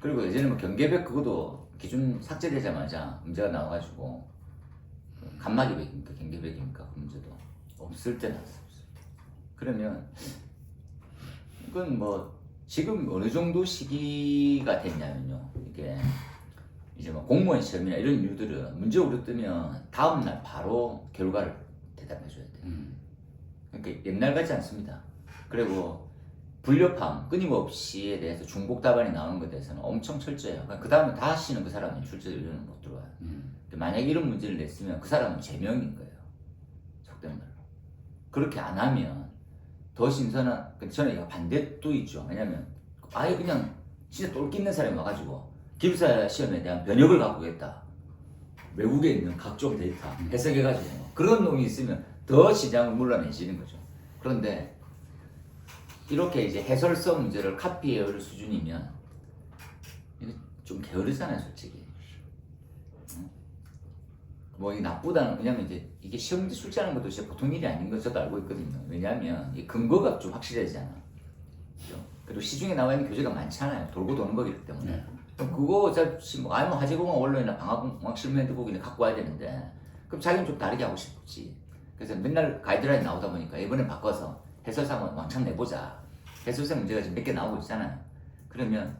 그리고 예전에 뭐 경계벽 그것도 기준 삭제되자마자 문제가 나와가지고 간막이벽입니까 경계벽입니까 그 문제도 없을 때 나왔어. 그러면 이건 뭐 지금 어느 정도 시기가 됐냐면요. 이게 이제 뭐 공무원 시험이나 이런 이유들은 문제 오류 뜨면 다음날 바로 결과를 대답해 줘야 돼요. 그러니까 옛날 같지 않습니다. 그리고 불협함, 끊임없이에 대해서 중복 답안이 나오는 것에 대해서는 엄청 철저해요. 그 다음에 다시는 그 사람은 출제위원회는 못 들어와요. 만약에 이런 문제를 냈으면 그 사람은 제명인 거예요. 속된 말로. 그렇게 안 하면 더 신선한, 저는 이거 반대도 있죠. 왜냐면 아예 그냥 진짜 똘끼 있는 사람이 와가지고 기숙사 시험에 대한 변혁을 갖고 있다. 외국에 있는 각종 데이터 해석해가지고 그런 놈이 있으면 더 시장을 물러내시는 거죠. 그런데 이렇게 이제 해설성 문제를 카피해올 수준이면 이게 좀 게으르잖아요, 솔직히. 뭐 이게 나쁘다는, 왜냐면 이제 이게 시험 문제 출제하는 것도 진짜 보통 일이 아닌 거 저도 알고 있거든요. 왜냐하면 이 근거가 좀 확실해지잖아. 그죠? 그리고 시중에 나와 있는 교재가 많잖아요. 돌고 도는 거기 때문에. 그럼 그거 어차피 뭐 아니면 화재공학 원론이나 방화공학 실무핸드북이나 갖고 와야 되는데 그럼 자기는 좀 다르게 하고 싶지. 그래서 맨날 가이드라인 나오다 보니까 이번에 바꿔서 해설상은 왕창 내보자. 해설상 문제가 지금 몇 개 나오고 있잖아요. 그러면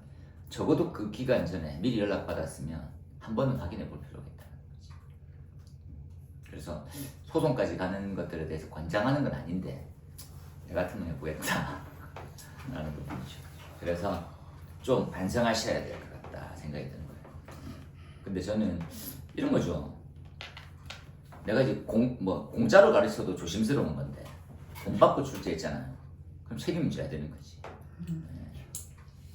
적어도 그 기간 전에 미리 연락받았으면 한 번은 확인해 볼 필요가 있다는 거지. 그래서 소송까지 가는 것들에 대해서 권장하는 건 아닌데 내 같으면 해보겠다 라는 부분이죠. 그래서 좀 반성하셔야 될 것 같다 생각이 드는 거예요. 근데 저는 이런 거죠. 내가 이제 공짜로 가르쳐도 조심스러운 건데 돈 받고 출제했잖아요. 그럼 책임져야 되는 거지.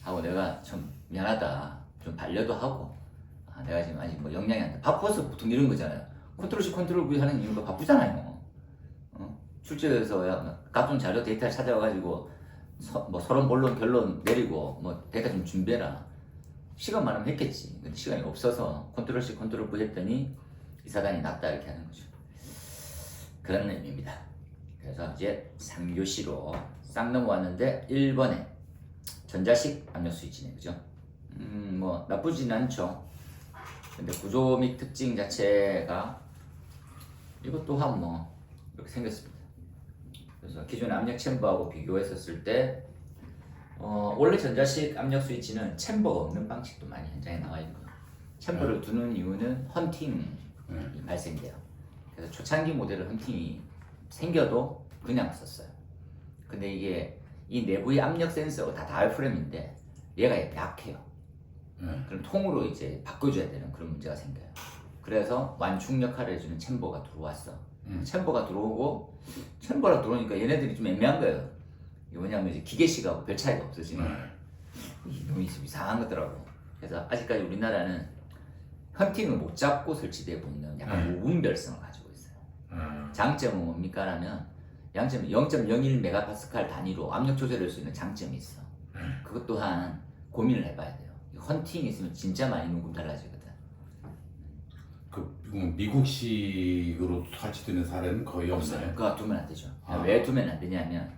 하고 내가 참 미안하다. 좀 반려도 하고 내가 지금 아직 뭐 역량이 안 돼. 바빠서 보통 이런 거잖아요. 컨트롤 C 컨트롤 V 하는 이유가 바쁘잖아요. 출제해서 각종 자료 데이터 찾아와가지고 뭐 서론 본론 결론 내리고 뭐 데이터 좀 준비해라. 시간 많으면 했겠지. 근데 시간이 없어서 컨트롤 C 컨트롤 V 했더니 이 사단이 낫다 이렇게 하는 거죠. 그런 의미입니다. 그래서 이제 3교시로 싹 넘어왔는데 1번에 전자식 압력 스위치네, 그죠? 뭐 나쁘진 않죠. 근데 구조 및 특징 자체가 이것 또한 뭐 이렇게 생겼습니다. 그래서 기존의 압력 챔버하고 비교했었을 때 원래 전자식 압력 스위치는 챔버가 없는 방식도 많이 현장에 나와 있고 챔버를 두는 이유는 헌팅이 발생돼요. 그래서 초창기 모델은 헌팅이 생겨도 그냥 썼어요. 근데 이게 이 내부의 압력 센서가 다 다이프램인데 얘가 약해요. 그럼 통으로 이제 바꿔줘야 되는 그런 문제가 생겨요. 그래서 완충 역할을 해주는 챔버가 들어왔어. 챔버가 들어오고 챔버가 들어오니까 얘네들이 좀 애매한 거예요. 이게 뭐냐면 이제 기계식하고 별 차이가 없어지면 이놈이 좀 이상한 거더라고. 그래서 아직까지 우리나라는 헌팅을 못 잡고 설치되어 있는 약간 무분별성을 가지고 있어요. 장점은 뭡니까? 라면 양점은 0.01메가파스칼 단위로 압력 조절할 수 있는 장점이 있어. 그것 또한 고민을 해봐야 돼요. 헌팅이 있으면 진짜 많이 눈금 달라지거든. 미국식으로 설치되는 사례는 거의 없나요? 그거 두면 안 되죠. 왜 두면 안 되냐면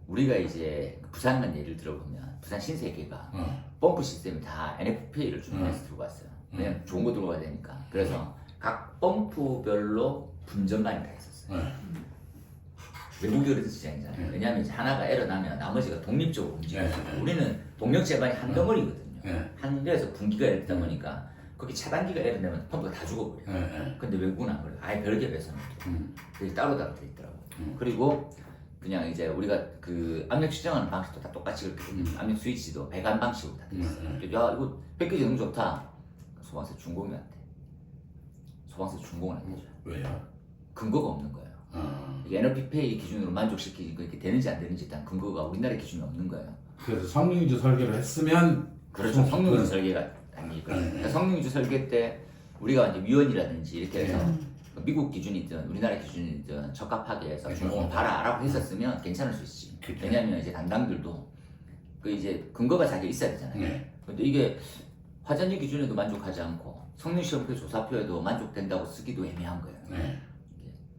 우리가 이제 부산만 예를 들어보면 부산 신세계가 펌프 시스템이 다 NFPA를 준비해서 들고 왔어요. 그냥 좋은 거 들고 가야 되니까. 그래서 각 펌프별로 분전반이 다 있었어요. 외국이 그래서 디자인이잖아요. 왜냐하면 이제 하나가 에러 나면 나머지가 독립적으로 움직여요. 우리는 동력 제반이 한 덩어리거든요. 한 데에서 분기가 에러 되다 보니까 거기 차단기가 에러 나면 펌프가 다 죽어버려요. 근데 외국은 안 그래요. 아예 별개에서 그게 따로따로 돼 있더라고요. 그리고 그냥 이제 우리가 그 압력 측정하는 방식도 다 똑같이 그렇게 압력 스위치도 배관 방식으로 다 돼 있어요. 야 이거 패키지 너무 좋다. 소방서 준공이 안 돼. 소방서 준공은 안 되죠. 왜요? 근거가 없는 거예요. 이게 NFPA 기준으로 만족시키고 이렇게 되는지 안 되는지 일단 근거가 우리나라 기준이 없는 거예요. 그래서 성능위주 설계를 했으면 그렇죠. 성능위주 설계가 아니니까. 그러니까 성능위주 설계 때 우리가 이제 위원이라든지 이렇게 해서 미국 기준이든 우리나라 기준이든 적합하게 해서 준공을 봐라라고 했었으면 괜찮을 수 있지. 왜냐하면 이제 담당들도 그 이제 근거가 자기 있어야 되잖아요. 근데 이게 화전지 기준에도 만족하지 않고 성능시험표 조사표에도 만족된다고 쓰기도 애매한 거예요.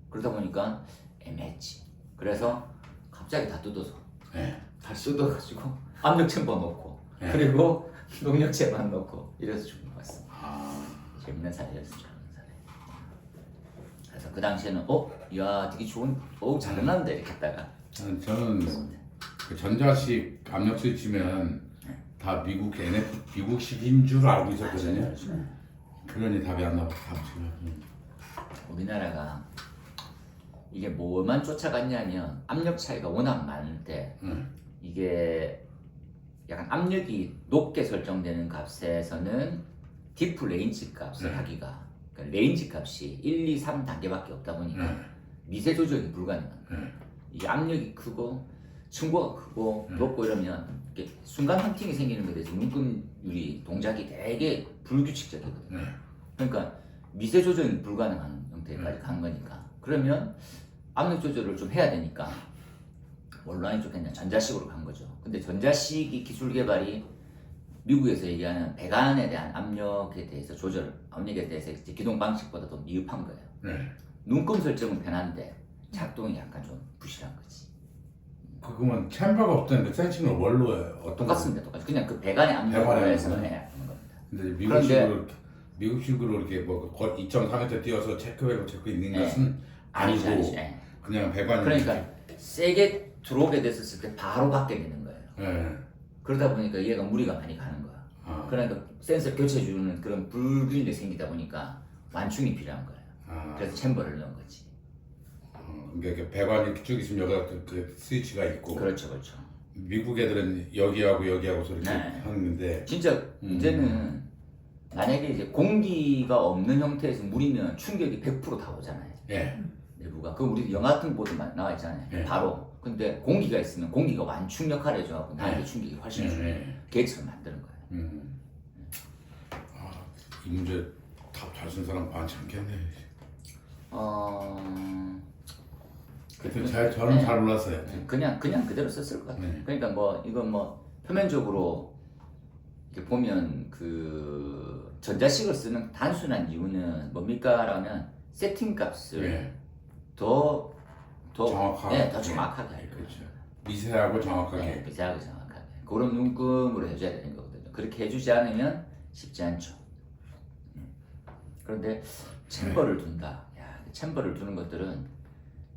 그러다 보니까 애매했지. 그래서 갑자기 다 뜯어서 다 뜯어가지고 압력 챔버 넣고 그리고 농협체만 넣고 이래서 죽은 것 같습니다. 아, 재밌는 사례였어요. 재밌는 사례. 그래서 그 당시에는 야 되게 좋은 잘 끝났는데 이렇게 했다가 저는 그 전자식 압력 스위치면 다 미국 미국식인 줄 알고 있었거든요. 맞아요. 그러니 답이 안 나와서 답지가. 우리나라가 이게 뭐만 쫓아갔냐면 압력 차이가 워낙 많은데 이게 약간 압력이 높게 설정되는 값에서는 디프 레인지 값을 하기가 그러니까 레인지 값이 1, 2, 3 단계밖에 없다 보니까 미세 조정이 불가능한 거예요. 이게 압력이 크고 층고가 크고 높고 이러면 이렇게 순간 헌팅이 생기는 것에 대해서 묶음율이 동작이 되게 불규칙적이거든요. 그러니까 미세 조정이 불가능한 형태까지 간 거니까 그러면 압력 조절을 좀 해야 되니까 뭘로 하니 좋겠냐 전자식으로 간 거죠. 근데 전자식이 기술 개발이 미국에서 얘기하는 배관에 대한 압력에 대해서 압력에 대해서 이제 기동 방식보다 더 미흡한 거예요. 눈금 설정은 편한데 작동이 약간 좀 부실한 거지. 그거면 챔버가 없다는데 센싱을 뭘로 해요? 어떤 똑같습니다. 똑같이 그냥 그 배관의 압력을 해서 해야 하는 겁니다. 근데 미국식으로 이렇게 뭐 2.4m 뛰어서 체크백을 체크 있는 것은 아니고 아니죠. 그냥 배관이 그러니까 세게 들어오게 됐었을 때 바로 받게 되는 거예요. 그러다 보니까 얘가 무리가 많이 가는 거야. 그러니까 센서 교체해주는 그런 불균형이 생기다 보니까 완충이 필요한 거예요. 그래서 챔버를 넣은 거지. 그러니까 배관이 쭉 있으면 여기가 그 스위치가 있고 그렇죠. 미국 애들은 여기하고 여기하고 이렇게 네. 하는데 진짜 문제는 만약에 이제 공기가 없는 형태에서 물이면 충격이 100%다 오잖아요. 내부가. 그 우리 영화 같은 거 보면 나와 있잖아요. 바로. 근데 공기가 있으면 공기가 완충 역할을 해줘갖고 나에게 충격이 훨씬 줄어요. 걔처럼 만드는 거예요. 이 문제 답 잘 쓴 사람 많지 않겠네. 하여튼 저는 잘 몰랐어요. 그냥 그대로 썼을 것 같아요. 그러니까 뭐 이건 뭐 표면적으로 이렇게 보면 그 전자식을 쓰는 단순한 이유는 뭡니까라면 세팅 값을 더 정확하게. 더 정확하게 하려고. 그렇죠. 미세하고 정확하게. 미세하고 정확하게. 그런 눈금으로 해줘야 되는 거거든요. 그렇게 해주지 않으면 쉽지 않죠. 그런데 챔버를 둔다. 챔버를 두는 것들은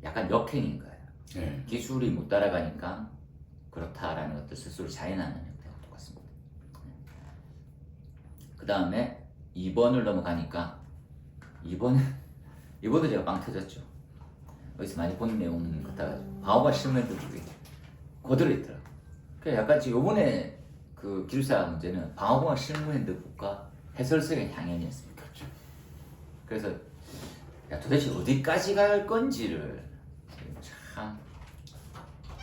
약간 역행인 거예요. 기술이 못 따라가니까 그렇다라는 것들 스스로 자인하는 형태가 똑같습니다. 그 다음에 2번을 넘어가니까 2번도 제가 빵 터졌죠. 어디서 많이 본 내용 같다가 방어가 실무했던 쪽이 그대로 있더라고요. 그러니까 약간 지금 요번에 그 기술사 문제는 방어공학 실무핸드북과 해설서의 향연이었습니다. 그래서 도대체 어디까지 갈 건지를 참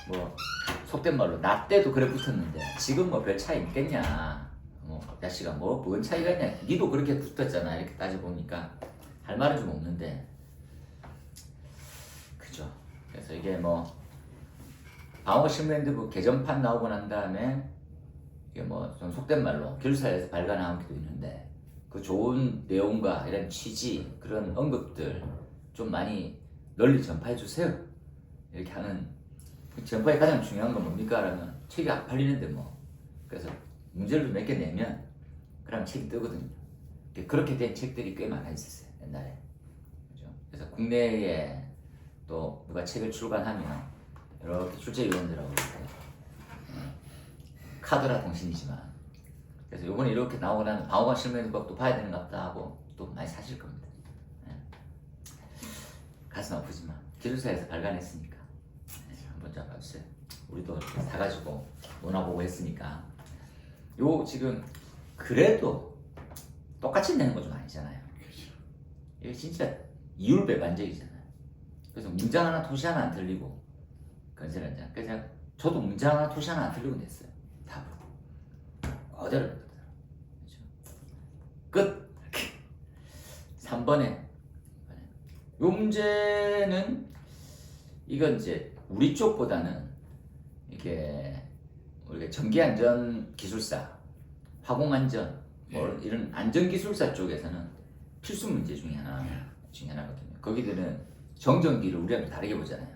뭐 속된 말로 나 때도 그래 붙었는데 지금 뭐 별 차이 있겠냐 뭐 야씨가 뭔 차이가 있냐 니도 그렇게 붙었잖아 이렇게 따져보니까 할 말은 좀 없는데 그죠. 그래서 이게 뭐 방어 실무핸드북 개정판 나오고 난 다음에 이게 뭐 좀 속된 말로 기술사에서 발간한 것도 있는데 그 좋은 내용과 이런 취지 그런 언급들 좀 많이 널리 전파해 주세요. 이렇게 하는 전파의 가장 중요한 건 뭡니까? 라면 책이 안 팔리는데 뭐 그래서 문제를 몇 개 내면 그럼 책이 뜨거든요. 그렇게 된 책들이 꽤 많아 있었어요 옛날에. 그죠? 그래서 국내에 또 누가 책을 출간하면 이렇게 출제위원들하고 이렇게 카드라 당신이지만 그래서 요번에 이렇게 나오고 나면 방어관 실무핸드북도 봐야 되는 것 같다 하고 또 많이 사실 겁니다. 가슴 아프지만 기술사에서 발간했으니까 한번 잡아주세요. 우리도 사가지고 논아보고 했으니까 요 지금 그래도 똑같이 내는 거 좀 아니잖아요. 이게 진짜 이율배반적이잖아요. 그래서 문장 하나 토시 하나 안 틀리고 건설 현장. 그래서 저도 문장 하나 토시 하나 안 틀리고 냈어요. 답을 그대로 냈거든요. 끝. 3번에 요 문제는 이건 이제 우리 쪽보다는 이게 우리가 전기안전 기술사, 화공안전 뭐 이런 안전기술사 쪽에서는 필수 문제 중에 하나거든요. 거기들은 정전기를 우리랑 다르게 보잖아요.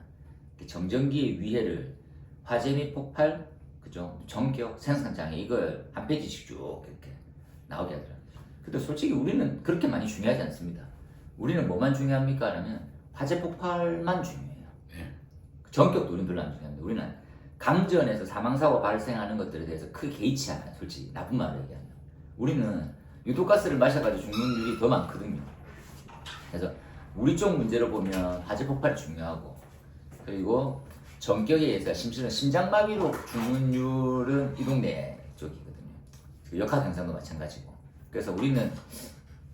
정전기의 위해를 화재 및 폭발, 그죠? 전격, 생산장애 이걸 한 페이지씩 쭉 이렇게 나오게 하더라고요. 근데 솔직히 우리는 그렇게 많이 중요하지 않습니다. 우리는 뭐만 중요합니까? 라면 화재 폭발만 중요해요. 예. 전격도 우리는 별로 안 중요합니다. 우리는 감전에서 사망사고 발생하는 것들에 대해서 크게 개의치 않아요. 솔직히 나쁜 말을 얘기하면. 우리는 유독가스를 마셔가지고 죽는 일이 더 많거든요. 그래서 우리 쪽 문제로 보면 화재 폭발이 중요하고, 그리고 전격에 의해서 심지어는 심장마비로 죽는 율은 이 동네 쪽이거든요. 그 역학 현상도 마찬가지고. 그래서 우리는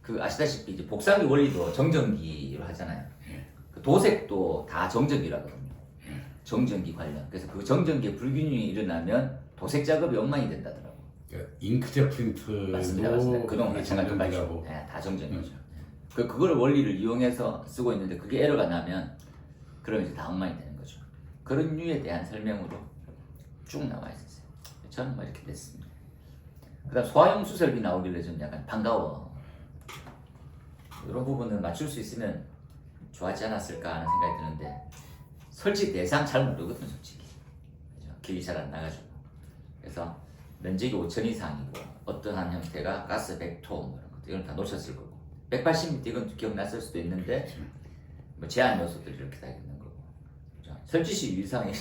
그 아시다시피 이제 복사기 원리도 정전기로 하잖아요. 그 도색도 다 정전기라거든요. 정전기 관련. 그래서 그 정전기에 불균형이 일어나면 도색 작업이 엉망이 된다더라고. 그러니까 잉크젯 프린트도 맞습니다. 그동안 마찬가지고 네, 다 정전기죠. 그거를 원리를 이용해서 쓰고 있는데 그게 에러가 나면 그러면 이제 다 엉망이 되는 거죠. 그런 류에 대한 설명으로 쭉 나와 있었어요. 저는 뭐 이렇게 됐습니다. 그다음 소화용 수설비 나오길래 좀 약간 반가워. 이런 부분은 맞출 수 있으면 좋아하지 않았을까 하는 생각이 드는데 설치 대상 잘 모르거든 솔직히. 그죠? 기억이 잘 안 나가지고. 그래서 면적이 5천 이상이고 어떠한 형태가 가스 100톤 뭐 이런 것들 이건 다 놓쳤을 거고 180m 이건 기억났을 수도 있는데 뭐 제한 요소들이 이렇게 다 있는 거고. 그죠? 설치시 위상이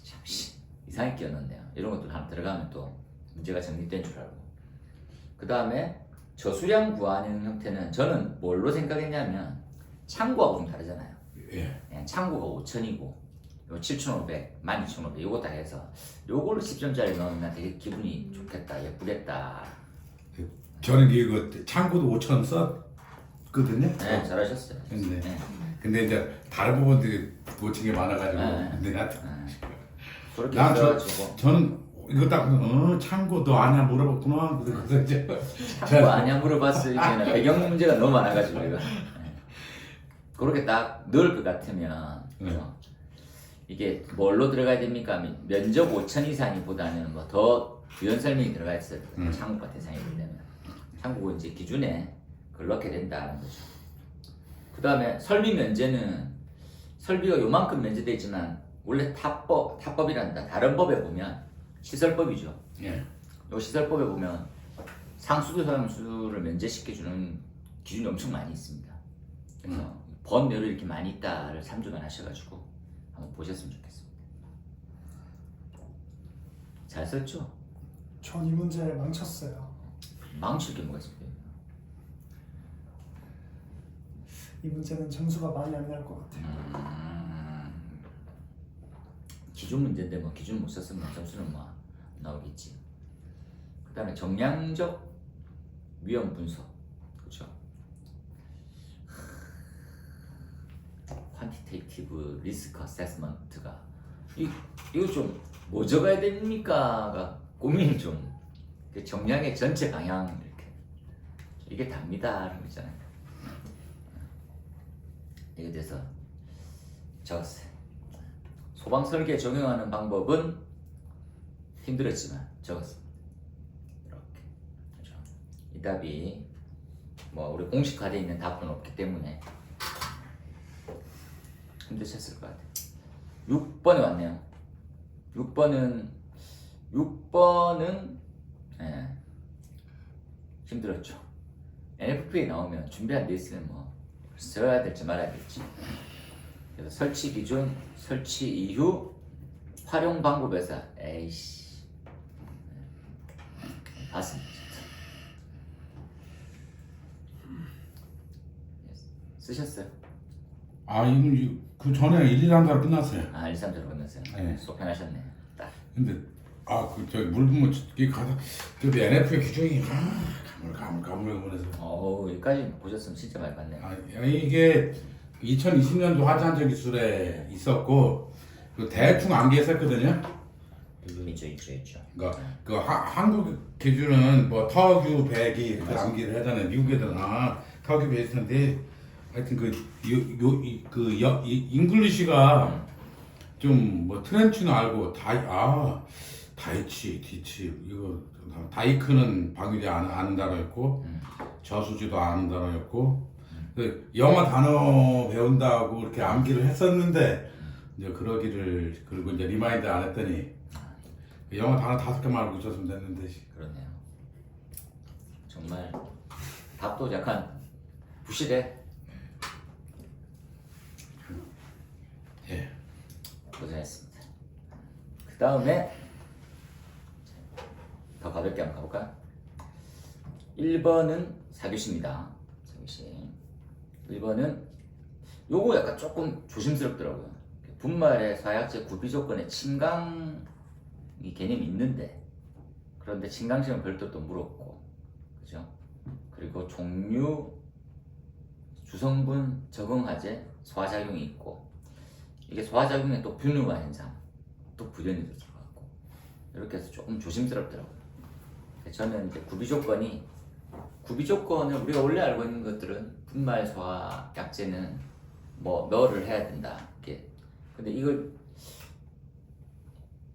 참 이상하게 끼워넣네요. 이런 것들 하나 들어가면 또 문제가 정립된 줄 알고. 그 다음에 저수량 구하는 형태는 저는 뭘로 생각했냐면 창구하고 좀 다르잖아요. 예. 창구가 5천이고 요 7,500, 12,500 요거 다 해서 요걸로 10점짜리 넣으면 되게 기분이 좋겠다, 예쁘겠다. 저는 이거 창고도 5천 썼거든요. 네, 잘하셨어요. 근데 이제 다른 부분들이 놓친 게 많아가지고 근데 그렇게 난 해가지고 저는 이거 딱 창고 너 아냐 물어봤구나. 그래서 이제 창구 아냐 물어봤을 때는 배경 문제가 너무 많아가지고 이거 그렇게 딱 넣을 것 같으면 그죠? 이게 뭘로 들어가야 됩니까? 면적 5천 이상이보다는 뭐 더 부연 설명이 들어가 있어요. 창구가 대상이기 때문에 창구가 이제 기준에 그걸 넣게 된다는 거죠. 그 다음에 설비 면제는 설비가 요만큼 면제되어 있지만 원래 타법이란다. 다른 법에 보면 시설법이죠. 예. 요 시설법에 보면 상수도 소양수를 면제시켜주는 기준이 엄청 많이 있습니다. 그래서 번뇌를 이렇게 많이 있다를 참조만 하셔가지고 한번 보셨으면 좋겠습니다. 잘 썼죠? 전 이 문제 망쳤어요. 망칠 게 뭐가 있습니까? 이 문제는 점수가 많이 안 나올 것 같아요. 기준 문제인데 뭐 기준 못 썼으면 점수는 뭐 나오겠지. 그 다음에 정량적 위험 분석, 그렇죠? 퀀티테이티브 리스크 어세스먼트가 이거 좀 뭐 적어야 됩니까가 고민이 좀 정량의 전체 방향 이렇게 이게 답니다 이런 거 있잖아요. 이게 돼서 적었어요. 소방 설계 적용하는 방법은 힘들었지만 적었습니다. 이렇게 그렇죠? 이 답이 뭐 우리 공식화되어 있는 답은 없기 때문에 힘드셨을 것 같아요. 6번에 왔네요. 6번은 예, 힘들었죠. NFP에 나오면 준비 안 돼 있으면 뭐 써야 될지 말아야 될지. 그래서 설치 기준, 설치 이후, 활용 방법에서 에이씨 봤습니다. 쓰셨어요? 이건 그 전에 1, 2, 3, 끝났어요. 1, 3대로 끝났어요. 네. 속편하셨네. 딱. 근데 저기 물 부으면 이 가다 저기 NF의 규정이 가물가물해서 여기까지 보셨으면 진짜 많이 봤네요. 이게 2020년도 화재안전 기술에 있었고 그 대충 암기했었거든요. 있죠. 그러니까 그 한국 기준은 뭐 터규 100이 그 암기를 하잖아요. 미국 애들은 터규 100이 있는데 하여튼 잉글리시가 좀 뭐 트렌치는 알고 다이치, 디치 이거 다이크는 방위대 아는 단어였고 저수지도 아는 단어였고 그 영어 단어 배운다고 이렇게 암기를 했었는데 이제 그러기를 그리고 이제 리마인드 안 했더니 영어 단어 5개만 알고 있었으면 됐는데. 그러네요. 정말 답도 약간 부실해. 예. 고생했습니다. 그 다음에 더 가볍게 한번 가볼까요? 1번은 사교시입니다. 사교시. 1번은 요거 약간 조금 조심스럽더라고요. 분말의 사약제 구비 조건에 침강이 개념이 있는데, 그런데 침강시험 별도 또 물었고, 그죠? 그리고 종류, 주성분, 적응화제, 소화작용이 있고, 이게 소화작용에 또 분유화 현상, 또 부전이도 들어갔고, 이렇게 해서 조금 조심스럽더라고요. 저는 이제 구비 조건을 우리가 원래 알고 있는 것들은 분말 소화 약제는 뭐 너를 해야 된다. 이렇게. 근데 이걸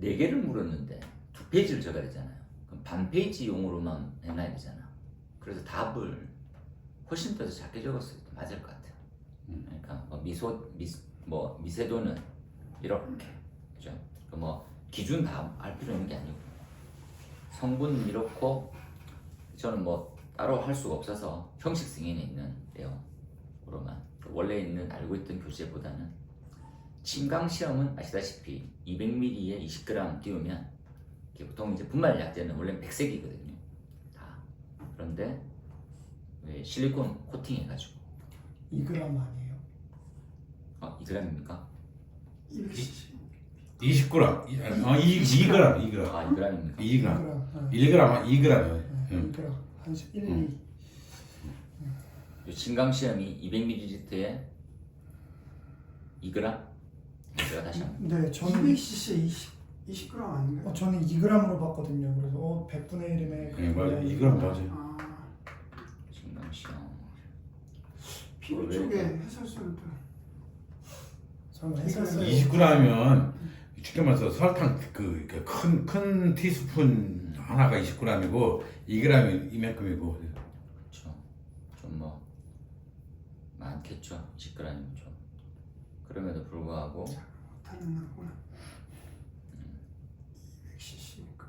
4개를 물었는데 2페이지를 적어야 되잖아요. 그럼 반 페이지용으로만 해놔야 되잖아. 그래서 답을 훨씬 더 작게 적었어도 맞을 것 같아요. 그러니까 뭐 미세도는 이렇게, 그죠? 뭐 기준 다 알 필요 있는 게 아니고, 성분은 이렇고, 저는 뭐 따로 할 수가 없어서 형식 승인에 있는 내용으로만, 원래 있는 알고 있던 교재보다는. 침강 시험은 아시다시피 200ml에 20g 띄우면, 보통 이제 분말 약제는 원래 100색이거든요. 다. 그런데 왜 실리콘 코팅해가지고 2g 아니에요? 2g입니까? 20g. 2g. 아 2g입니까? 2g. 2g. 1g, 2g이요. 2g. 한 1, 2. 침강 시험이 200ml에 2g? 제가 다시 한번. 네, 저는 200cc 20g 아닌가요? 저는 2g으로 봤거든요. 그래서 100분의 1이면 네, 맞아. 2g 맞아요. 아, 침강 시험. 피부 왜 쪽에 이렇게? 해설수는 또 저는 했었어요. 20g이면 쉽게 말해서 설탕 큰 티스푼 하나가 20g이고 2g이 이만큼이고. 그렇죠. 좀 뭐 많겠죠. 20g이면 좀. 그럼에도 불구하고 가능하구나. 200cc니까.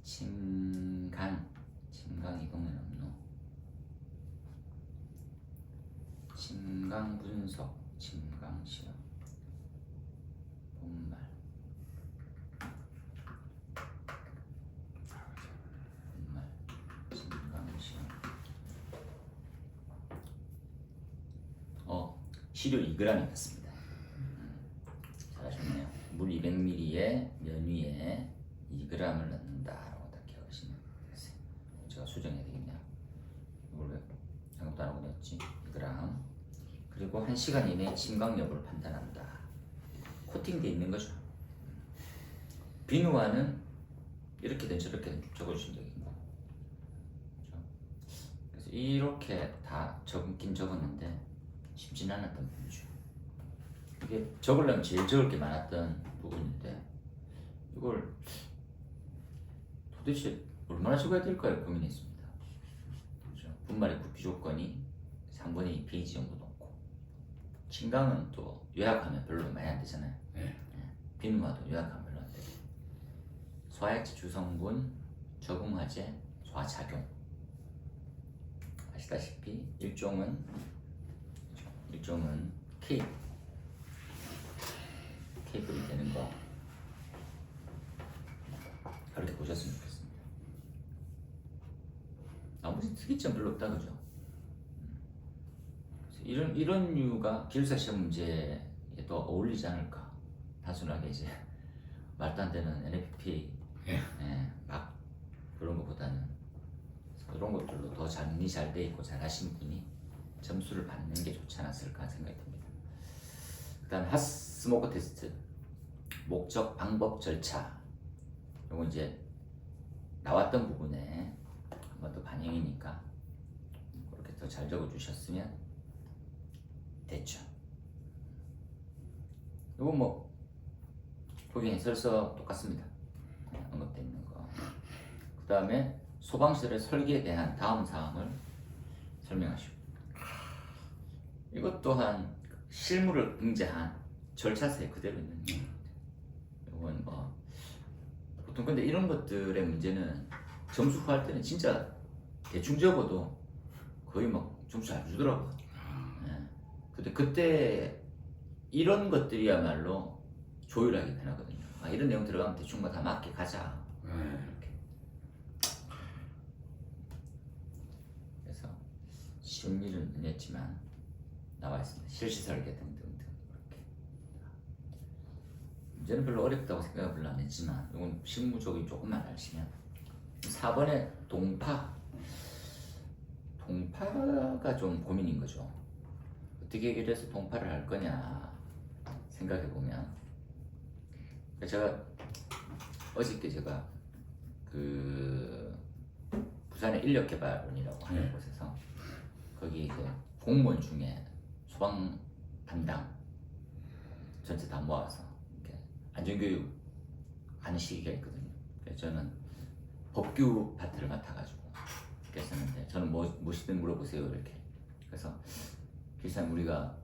침강 이 동네는 없노. 침강 분석, 침강 시험, 분말, 침강 시험. 시료 2g이 맞습니다. 잘하셨네요. 물 200ml에 면 위에 2g을 넣는다라고 딱 기억하시면 되겠어요. 제가 수정해야 되겠네요. 이걸 왜 생각도 안 하고 넣었지? 2g. 그리고 1시간 이내에 침강 여부를 판단한다. 코팅돼 있는 거죠. 비누화는 이렇게든 저렇게든 적어주신 적이 있고, 그래서 이렇게 다 적긴 적었는데 쉽진 않았던 부분이죠. 이게 적으려면 제일 적을 게 많았던 부분인데, 이걸 도대체 얼마나 적어야 될까요? 고민했습니다. 그렇죠? 분말의 구비 조건이 3분의 2 페이지 정도 넘고, 침강은 또 요약하면 별로 많이 안 되잖아요. 네. 비누화도 요약하면 별로 안 되고, 소화약제 주성분, 적응화제, 소화작용. 아시다시피 일종은 케이크로 되는 거, 그렇게 보셨으면 좋겠습니다. 나머지 특이점 별로 없다, 그죠? 이런 이유가 기숙사 시험 문제에 또 어울리지 않을까. 단순하게 이제 말도 안 되는 NFP 막 그런 것보다는 그런 것들로 더 정리 잘 돼 있고 잘 하신 분이 점수를 받는 게 좋지 않았을까 생각이 듭니다. 그다음 핫스모커 테스트, 목적, 방법, 절차. 이거 이제 나왔던 부분에 한 번 더 반영이니까 그렇게 더 잘 적어주셨으면 됐죠. 이거 뭐 거기 해설서 똑같습니다. 언급되어 있는 거. 그 다음에 소방시설의 설계에 대한 다음 사항을 설명하시고, 이것 또한 실무를 응제한 절차서에 그대로 있는 거. 이건 뭐 보통 근데 이런 것들의 문제는 점수 후할 때는 진짜 대충 적어도 거의 막 점수 잘 주더라고. 예. 근데 그때 이런 것들이야말로 조율하기 편하거든요. 아, 이런 내용 들어가면 대충 뭐 다 맞게 가자. 네. 이렇게. 그래서 쉬운 일은 아니었지만 나와 있습니다. 실시 설계 등등등 이렇게. 문제는 별로 어렵다고 생각을 별로 안 했지만 이건 실무적인 조금만 아시면 4번에 동파가 좀 고민인 거죠. 어떻게 해결해서 동파를 할 거냐 생각해 보면 제가 어저께 제가 그 부산의 인력개발원이라고 하는 곳에서 거기 이제 공무원 중에 소방 담당 전체 다 모아서 이렇게 안전교육 하는 시기가 있거든요. 그래서 저는 법규 파트를 맡아가지고 이렇게 했었는데 저는 무엇이든 물어보세요 이렇게. 그래서 실상 우리가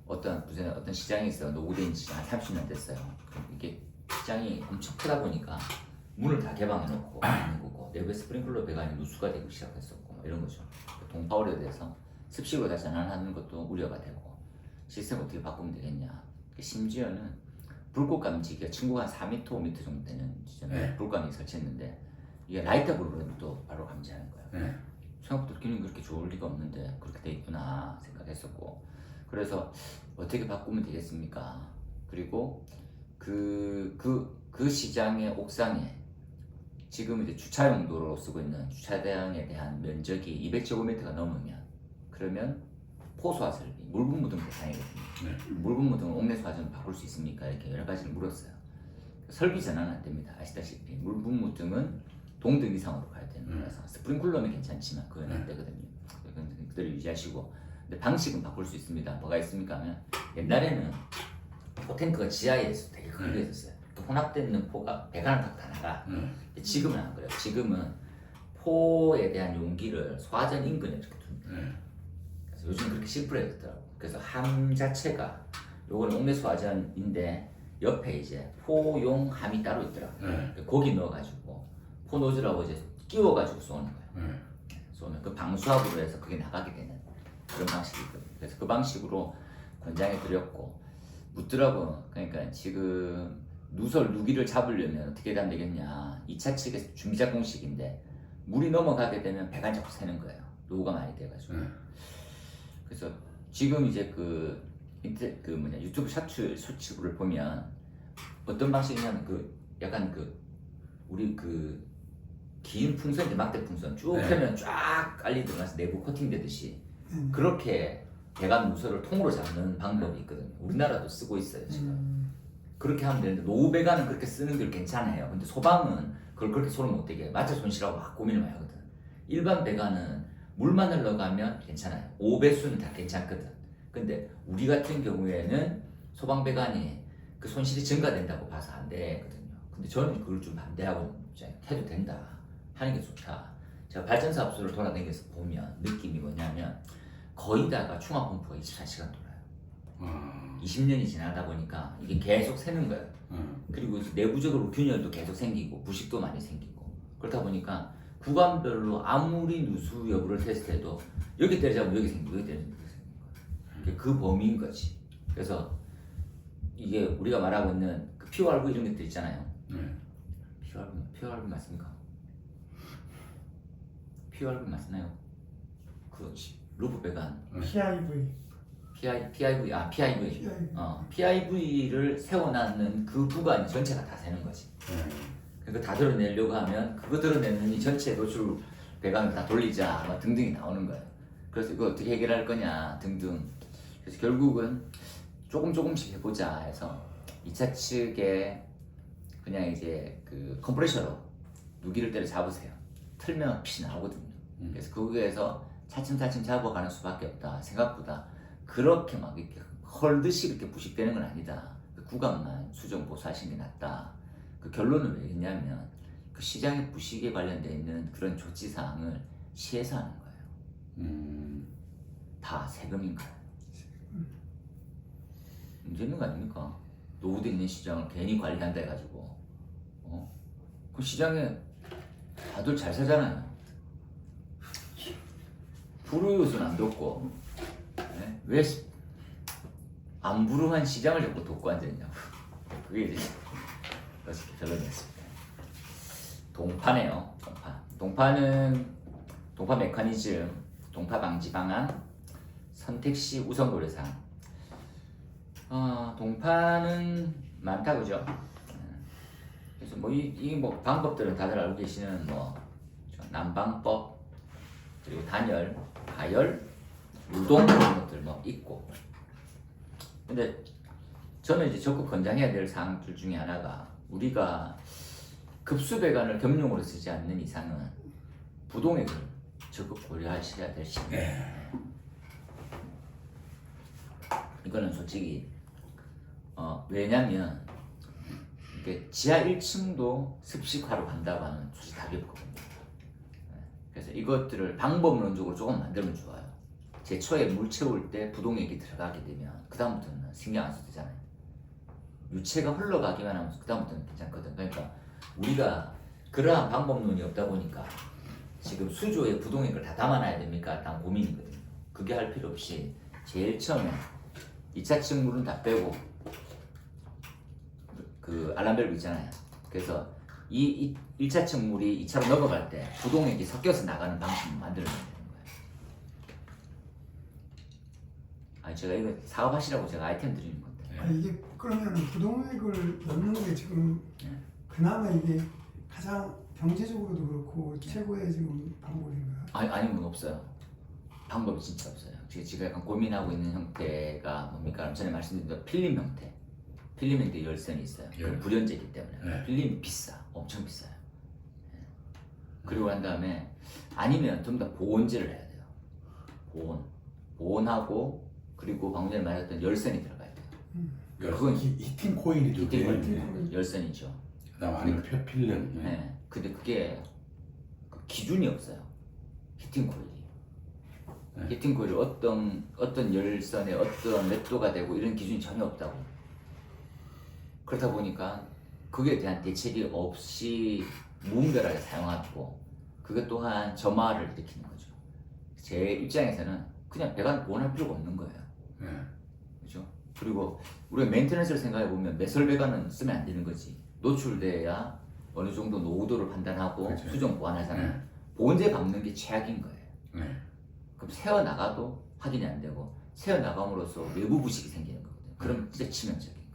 부산에 어떤 시장이 있어요. 노후된 지 한 30년 됐어요. 이게 시장이 엄청 크다 보니까 문을 다 개방해 놓고 있는 거고 내부에 스프링클러 배관이 누수가 되기 시작했었고 뭐 이런 거죠. 동파오류에 대해서 습식으로 다 전환하는 것도 우려가 되고 시스템 어떻게 바꾸면 되겠냐. 심지어는 불꽃 감지기가 층고가 한 4m, 5m 정도 되는 지점에 불꽃감지 설치했는데 이게 라이터 불로 또 바로 감지하는 거예요. 네. 생각보다 기능이 그렇게 좋을 리가 없는데 그렇게 돼 있구나 생각했었고 그래서 어떻게 바꾸면 되겠습니까? 그리고 그 시장의 옥상에 지금 이제 주차 용도로 쓰고 있는 주차장에 대한 면적이 200제곱미터가 넘으면 그러면 포수화 설비, 물분 무등 대상이거든요. 네. 물분 무등을 옥내 소화전으로 바꿀 수 있습니까? 이렇게 여러 가지를 물었어요. 설비 전환은 안 됩니다. 아시다시피 물분 무등은 동등 이상으로 가야 되는 거라서 스프링클러는 괜찮지만 그건 안 되거든요. 그건 그대로 유지하시고 근데 방식은 바꿀 수 있습니다. 뭐가 있습니까? 하면 옛날에는 포탱크가 지하에 되게 크게 있었어요. 또 혼합되는 포가 배관을 타고 다 나가. 근데 지금은 안 그래요. 지금은 포에 대한 용기를 소화전 인근에 이렇게 둡니다. 그래서 요즘 그렇게 심플해졌더라고. 그래서 함 자체가 요거는 옥내 소화전인데 옆에 이제 포용 함이 따로 있더라고요. 거기 넣어가지고 포 노즐하고 이제 끼워가지고 쏘는 거예요. 쏘면 그 방수압으로 해서 그게 나가게 되는 그런 방식이 있거든요. 그래서 그 방식으로 권장해 드렸고 묻더라고. 그러니까 지금 누기를 잡으려면 어떻게 해야 되겠냐. 2차 측에서 준비작 공식인데 물이 넘어가게 되면 배관 자꾸 새는 거예요. 노후가 많이 돼가지고. 그래서 지금 이제 유튜브 샷출 수치를 보면 어떤 방식이냐면 약간 우리 긴 풍선, 막대 풍선 쭉 펴면 쫙 깔리 들어가서 내부 코팅되듯이 그렇게 배관 누설을 통으로 잡는 방법이 있거든요. 우리나라도 쓰고 있어요 지금. 그렇게 하면 되는데 노후 배관은 그렇게 쓰는 게 괜찮아요. 근데 소방은 그걸 그렇게 손을 못 대게 맞아 손실하고 막 고민을 많이 하거든. 일반 배관은 물만 흘러가면 괜찮아요. 5배수는 다 괜찮거든. 근데 우리 같은 경우에는 소방 배관이 그 손실이 증가된다고 봐서 안 되거든요. 근데 저는 그걸 좀 반대하고 해도 된다. 하는 게 좋다. 제가 발전소 압수를 돌아다니면서 보면 느낌이 뭐냐면 거의 다가 충화 펌프가 24시간 돌아요. 20년이 지나다 보니까 이게 계속 새는 거예요. 그리고 내부적으로 균열도 계속 생기고 부식도 많이 생기고 그렇다 보니까 구간별로 아무리 누수 여부를 테스트해도 여기 때리자면 여기 생기고 여기 때리자면 여기 생기는 거예요. 그 범위인 거지. 그래서 이게 우리가 말하고 있는 그 PORV 이런 것들 있잖아요. PORV 맞습니까? PORV 맞나요? 그렇지. 루프 배관. PIV. PIV를 세워놨는 그 구간이 전체가 다 새는 거지. 그러니까 다 드러내려고 하면 그거 드러내는 이 전체 노출 배관을 다 돌리자 뭐 등등이 나오는 거예요. 그래서 이거 어떻게 해결할 거냐 등등. 그래서 결국은 조금씩 해보자 해서 2차 측에 그냥 이제 그 컴프레셔로 누기를 때려 잡으세요. 틀면 빛이 나오거든요. 그래서 거기에서 차츰차츰 잡아가는 수밖에 없다. 생각보다 그렇게 막 이렇게 헐듯이 이렇게 부식되는 건 아니다. 그 구간만 수정 보수하시는 게 낫다. 그 결론은 왜냐면 그 시장의 부식에 관련되어 있는 그런 조치 사항을 시에서 하는 거예요. 다 세금인가요? 문제 있는 거 아닙니까? 노후되어 있는 시장을 괜히 관리한다 해가지고 그 시장에 다들 잘 사잖아요. 불우이웃은 안 돋고 네? 왜 안 불우한 시장을 자꾸 돋고 앉아있냐고. 그게 이제 결론이었습니다. 동파네요. 동파 메커니즘, 동파 방지 방안, 선택시 우선 고려사항. 동파는 많다 그죠? 그래서 뭐 이 뭐 방법들은 다들 알고 계시는 뭐 난방법, 그리고 단열, 가열, 유동 이런 것들 뭐 있고. 근데 저는 이제 적극 권장해야 될 사항들 중에 하나가, 우리가 급수 배관을 겸용으로 쓰지 않는 이상은 부동액을 적극 고려하셔야 될 시기입니다. 이거는 솔직히 왜냐면 이게 지하 1층도 습식화로 간다고 하면 솔직히 답이 없거든요. 그래서 이것들을 방법론적으로 조금 만들면 좋아요. 제초에 물 채울 때 부동액이 들어가게 되면 그 다음부터는 신경 안 써도 되잖아요. 유체가 흘러가기만 하면 그 다음부터는 괜찮거든. 그러니까 우리가 그러한 방법론이 없다 보니까 지금 수조에 부동액을 다 담아놔야 됩니까? 딱 고민이거든요. 그게 할 필요 없이 제일 처음에 2차층 물은 다 빼고 그 알람벨브 있잖아요. 그래서 이 1차층 물이 2차로 넘어갈 때 부동액이 섞여서 나가는 방식을 만들어내야 되는 거예요. 제가 이거 사업하시라고 제가 아이템 드리는 건데. 이게 그러면 부동액을 넣는 게 지금 그나마 이게 가장 경제적으로도 그렇고 최고의 지금 방법인가요? 아니면 없어요. 방법이 진짜 없어요. 지금 약간 고민하고 있는 형태가 뭡니까? 전에 말씀드린 대로 필름 형태. 필름인데 열선이 있어요. 예. 그 불연제이기 때문에. 예. 필름이 비싸. 엄청 비싸요. 그리고 난 다음에 아니면 좀 더 보온제를 해야 돼요. 보온하고, 그리고 방금 전에 말했던 열선이 들어가야 돼요. 그건 히팅 코일이죠. 히팅 코일. 열선이죠. 그다음 안에 필름. 네. 근데 그게 그 기준이 없어요. 히팅 코일이. 네. 히팅 코일이 어떤 열선에 어떤 맵도가 되고 이런 기준이 전혀 없다고. 그렇다 보니까 그에 대한 대책이 없이 무분별하게 사용하고, 그것 또한 점화를 일으키는 거죠. 제 입장에서는 그냥 배관 보온할 필요가 없는 거예요. 네. 그죠? 그리고 우리가 메인테넌스를 생각해 보면 매설 배관은 쓰면 안 되는 거지. 노출돼야 어느 정도 노후도를 판단하고 그렇죠. 수정 보완하잖아요. 네. 보온제 밟는 게 최악인 거예요. 네. 그럼 새어 나가도 확인이 안 되고, 새어 나감으로써 외부 부식이 생기는 거거든요. 그럼 진짜 치명적인 거예요.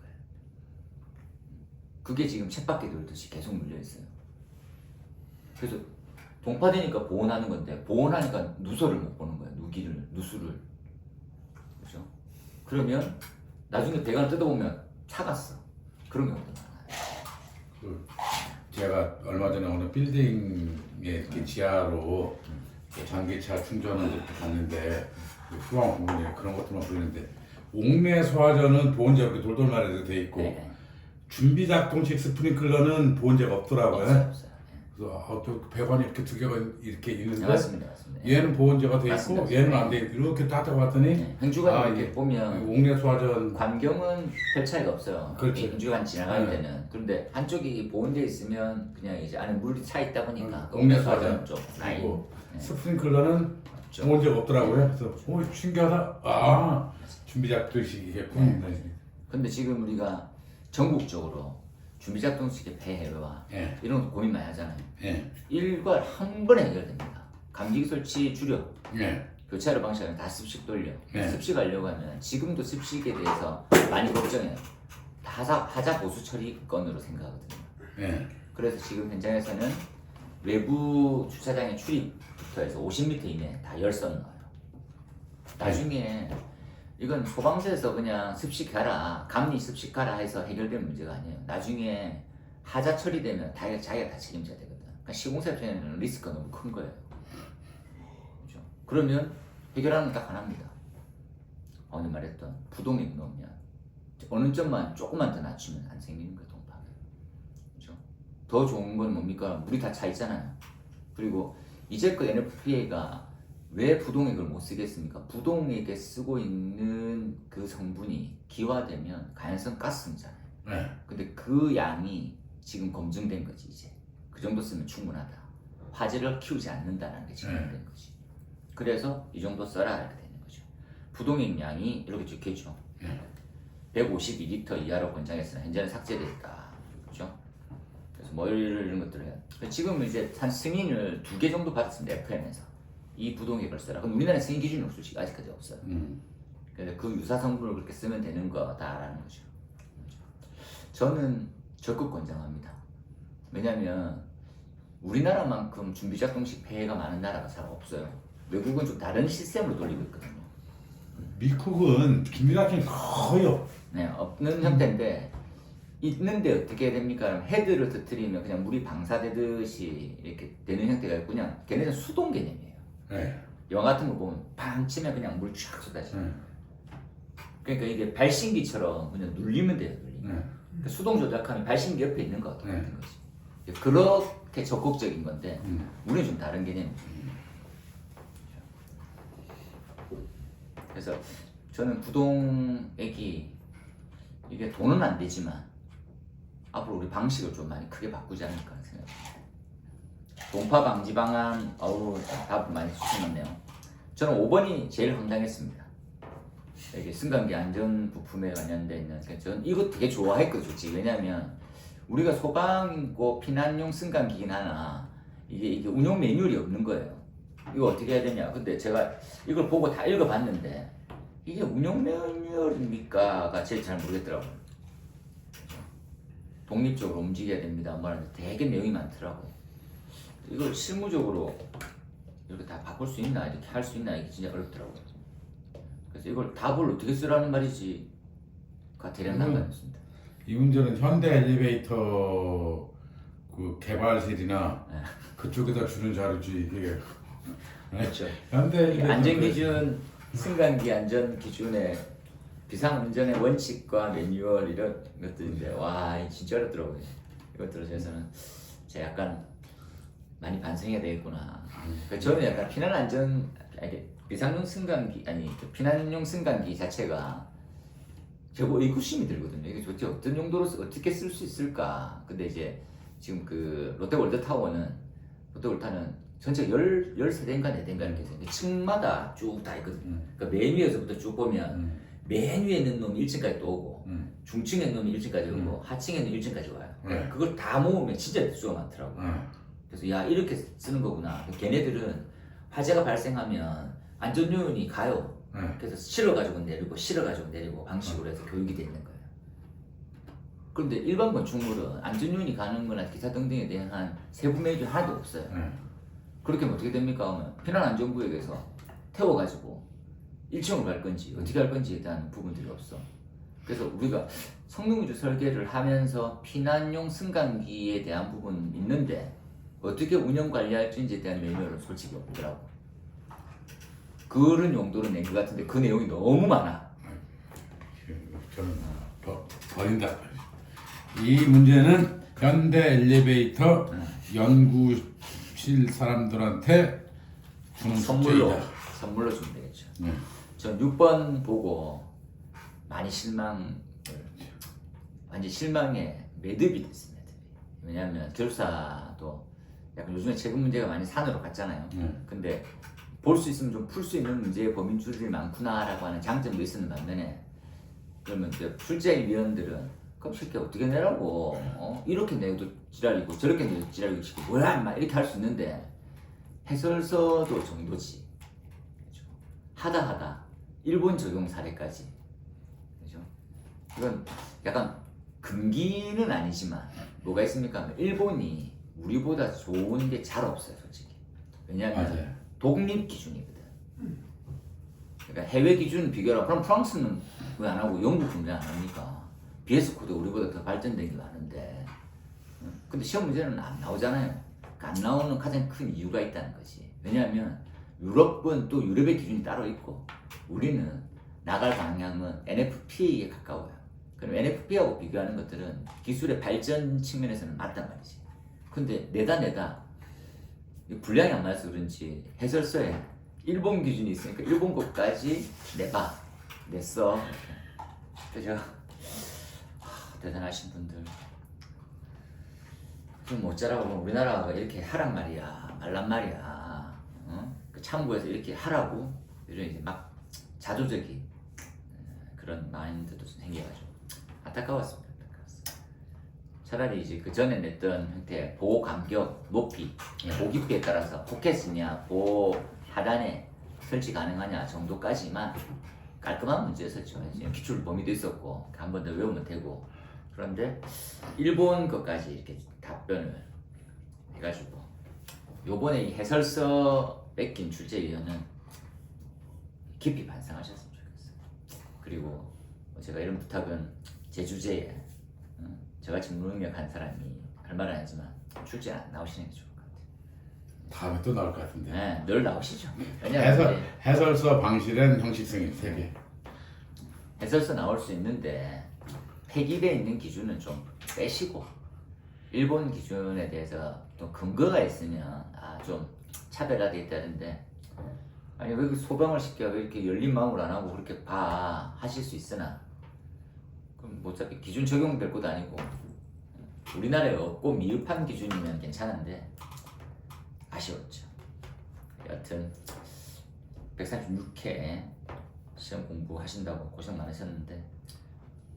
그게 지금 쳇바퀴 돌듯이 계속 물려 있어요. 그래서 동파되니까 보온하는 건데, 보온하니까 누설을 못 보는 거예요. 누수를. 그렇죠? 그러면 나중에 배관을 뜯어보면 차갔어. 그런 경우도 많아요. 제가 얼마 전에 어느 빌딩에 이렇게 지하로 전기차 충전을 이렇게 갔는데 후방 부분에 그런 것들만 보이는데, 옥내 소화전은 보온제가 이렇게 돌돌말이 돼 있고 네. 준비 작동식 스프링클러는 보온제가 없더라고요. 없어요. 그래서 또 배관이 이렇게 두 개가 이렇게 있는데 네, 맞습니다. 얘는 보온제가 돼 있고 맞습니다. 얘는 안 돼 있고 이렇게 따져 봤더니 네. 행주관 이렇게 이게 보면 옥내 소화전 광경은 별 차이가 없어요. 그렇죠. 행주관 지나갈 네. 때는. 그런데 한쪽이 보온돼 있으면 그냥 이제 안에 물이 차 있다 보니까 그 옥내 옥내수화전 소화전 쪽 라인. 그리고 네. 스프링클러는 없죠. 보온제가 없더라고요. 그래서 신기하다. 준비 작동식이겠군. 네. 근데 지금 우리가 전국적으로 준비작동식의 폐해와 예. 이런 거 고민 많이 하잖아요. 예. 일괄 한 번에 해결됩니다. 감기기 설치 줄여, 예. 교차로 방식하면 다 습식 돌려. 네. 습식하려고 하면 지금도 습식에 대해서 많이 걱정해요. 하자 보수 처리 건으로 생각하거든요. 예. 그래서 지금 현장에서는 외부 주차장의 출입부터 해서 50m 이내에 다 열선 넣어요. 나중에 이건 소방서에서 그냥 습식하라, 감리 습식하라 해서 해결되는 문제가 아니에요. 나중에 하자 처리되면 자기가 다 책임져야 되거든. 그러니까 시공사 입장에는 리스크가 너무 큰 거예요. 그렇죠? 그러면 해결하는 건 딱 하나입니다. 오늘 말했던 부동액 넣으면 어느 점만 조금만 더 낮추면 안 생기는 거예요, 동파. 그렇죠? 더 좋은 건 뭡니까? 물이 다 차 있잖아요. 그리고 이제껏 NFPA가 왜 부동액을 못 쓰겠습니까? 부동액에 쓰고 있는 그 성분이 기화되면 가연성 가스이잖아요. 네. 근데 그 양이 지금 검증된 거지 이제. 그죠? 정도 쓰면 충분하다. 화재를 키우지 않는다는 게 증명된 거지. 그래서 이 정도 써라 이렇게 되는 거죠. 부동액량이 이렇게 적혀있죠. 152리터 이하로 권장했으나 현재는 삭제됐다. 그렇죠? 그래서 뭐 이런 것들을 해요. 지금 이제 한 승인을 2개 정도 받았습니다. FM에서 이 부동액을 써라. 그럼 우리나라에 승인 기준이 솔직히 아직까지 없어요. 그래서 그 유사 성분을 그렇게 쓰면 되는 거다라는 거죠. 저는 적극 권장합니다. 왜냐하면 우리나라만큼 준비작동식 폐해가 많은 나라가 잘 없어요. 외국은 좀 다른 시스템으로 돌리고 있거든요. 미국은 준비작동이 거의 네, 없는 형태인데 있는데 어떻게 됩니까? 그럼 헤드를 터뜨리면 그냥 물이 방사되듯이 이렇게 되는 형태가 있고 그냥 걔네는 수동 개념이에요. 네. 영화 같은 거 보면 팡 치면 그냥 물 쫙 쏟아져. 그러니까 이게 발신기처럼 그냥 눌리면 돼요. 눌리면. 그러니까 수동 조작하면 발신기 옆에 있는 거 같은 거지. 그렇게 적극적인 건데 우리는 좀 다른 개념이에요. 그래서 저는 부동액이 이게 돈은 안 되지만 앞으로 우리 방식을 좀 많이 크게 바꾸지 않을까 생각합니다. 동파 방지 방안, 답 많이 주셨네요. 저는 5번이 제일 황당했습니다. 이게 승강기 안전 부품에 관련돼 있는, 저는 이거 되게 좋아했거든요, 솔직히. 왜냐면 우리가 소방고 피난용 승강기긴 하나 이게 운용 매뉴얼이 없는 거예요. 이거 어떻게 해야 되냐. 근데 제가 이걸 보고 다 읽어봤는데 이게 운용 매뉴얼입니까가 제일 잘 모르겠더라고요. 독립적으로 움직여야 됩니다. 뭐라는데 되게 내용이 많더라고요. 이걸 실무적으로 이렇게 다 바꿀 수 있나, 이렇게 할 수 있나, 이게 진짜 어렵더라고요. 그래서 이걸 답을 어떻게 쓰라는 말이지가 대략 난감했습니다. 이 문제는 현대 엘리베이터 그 개발실이나 그쪽에다 주는 자료지 이게. 그렇죠. 현대 엘리베이터 안전기준, 승강기 안전기준의 비상운전의 원칙과 매뉴얼 이런 것들인데 와 진짜 어렵더라고요. 이것들을 저는 제가 약간 많이 반성해야 되겠구나. 그러니까 저는 약간 비상용 승강기 피난용 승강기 자체가 제가 의구심이 들거든요. 이게 도대체 어떤 용도로 어떻게 쓸 수 있을까? 근데 이제 지금 그 롯데월드타워는 전체 13대인가 4대인가 이렇게 있어요. 층마다 쭉 다 있거든요. 그러니까 맨 위에서부터 쭉 보면 맨 위에 있는 놈이 1층까지 또 오고 중층에 있는 놈이 1층까지 오고 하층에 있는 1층까지 와요. 그걸 다 모으면 진짜 수가 많더라고요. 그래서 야 이렇게 쓰는 거구나. 걔네들은 화재가 발생하면 안전요원이 가요. 그래서 실어가지고 내리고 방식으로 해서 교육이 돼 있는 거예요. 그런데 일반 건축물은 안전요원이 가는 거나 기타 등등에 대한 세부 매뉴얼 하나도 없어요. 그렇게 하면 어떻게 됩니까? 하면 피난안전구역에서 태워가지고 1층으로 갈 건지 어떻게 할 건지에 대한 부분들이 없어. 그래서 우리가 성능위주 설계를 하면서 피난용 승강기에 대한 부분은 있는데 어떻게 운영 관리할지에 대한 매뉴얼은 솔직히 없더라고. 그런 용도로 낸 것 같은데 그 내용이 너무 많아. 저는 버린다. 이 문제는 현대 엘리베이터 연구실 사람들한테 주는 숙제이다. 선물로 주면 되겠죠. 전 6번 보고 많이 완전 실망에 매듭이 됐습니다. 왜냐하면 결사도 약간 요즘에 채권 문제가 많이 산으로 갔잖아요. 근데 볼 수 있으면 좀 풀 수 있는 문제의 범인줄들이 많구나라고 하는 장점도 있었는 반면에 그러면 이제 출제위원들은 그럼 실제 어떻게 내라고 이렇게 내도 지랄이고 저렇게 내도 지랄이고 싶고 뭐야 막 이렇게 할 수 있는데 해설서도 정도지. 그렇죠? 하다 일본 적용 사례까지. 그렇죠? 이건 약간 금기는 아니지만 뭐가 있습니까? 일본이 우리보다 좋은 게 잘 없어요, 솔직히. 왜냐하면 맞아요. 독립 기준이거든. 그러니까 해외 기준 비교라 그럼 프랑스는 왜 안 하고 영국은 왜 안 합니까? BS 코드 우리보다 더 발전된 게 많은데. 근데 시험 문제는 안 나오잖아요. 그러니까 안 나오는 가장 큰 이유가 있다는 거지. 왜냐하면 유럽은 또 유럽의 기준이 따로 있고 우리는 나갈 방향은 NFP에 가까워요. 그럼 NFP하고 비교하는 것들은 기술의 발전 측면에서는 맞단 말이지. 근데 내다 분량이 안 맞아서 그런지 해설서에 일본 기준이 있으니까 일본 것까지 냈어. 그죠? 대단하신 분들. 좀 모자라고 우리나라가 이렇게 하란 말이야, 말란 말이야. 어? 그 참고해서 이렇게 하라고 이런 이제 막 자조적인 그런 마인드도 좀 생겨가지고 안타까웠습니다. 차라리 이제 그 전에 냈던 형태의 보호 간격 높이, 보호 깊이에 따라서 포켓이냐, 보호 하단에 설치 가능하냐 정도까지만 깔끔한 문제였었죠. 기출 범위도 있었고 한 번 더 외우면 되고. 그런데 일본 것까지 이렇게 답변을 해가지고 요번에 이 해설서 뺏긴 출제위원은 깊이 반성하셨으면 좋겠어요. 그리고 제가 이런 부탁은 제 주제에 저같이 무능력한 사람이 할 말은 아니지만 출제 안 나오시는 게 좋을 것 같아요. 다음에 또 나올 것 같은데. 네, 늘 나오시죠. 왜냐면 이제 해설서 방실은 형식성이 3개. 해설서 나올 수 있는데 폐기되어 있는 기준은 좀 빼시고 일본 기준에 대해서 좀 근거가 있으면 좀 차별화되어 있다는데 아니 왜 그 소방을 시켜 왜 이렇게 열린 마음으로 안 하고 그렇게 하실 수 있으나 그럼 뭐 어차피 기준 적용될 것도 아니고 우리나라에 없고 미흡한 기준이면 괜찮은데 아쉬웠죠. 여하튼 136회 시험 공부하신다고 고생 많으셨는데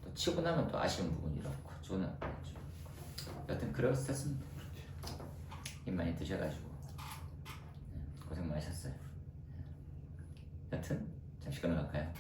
또 치고 나면 또 아쉬운 부분이 이렇고 저는 여하튼 그랬었습니다. 힘 많이 드셔가지고 고생 많으셨어요. 여하튼 잠시 끊어갈까요?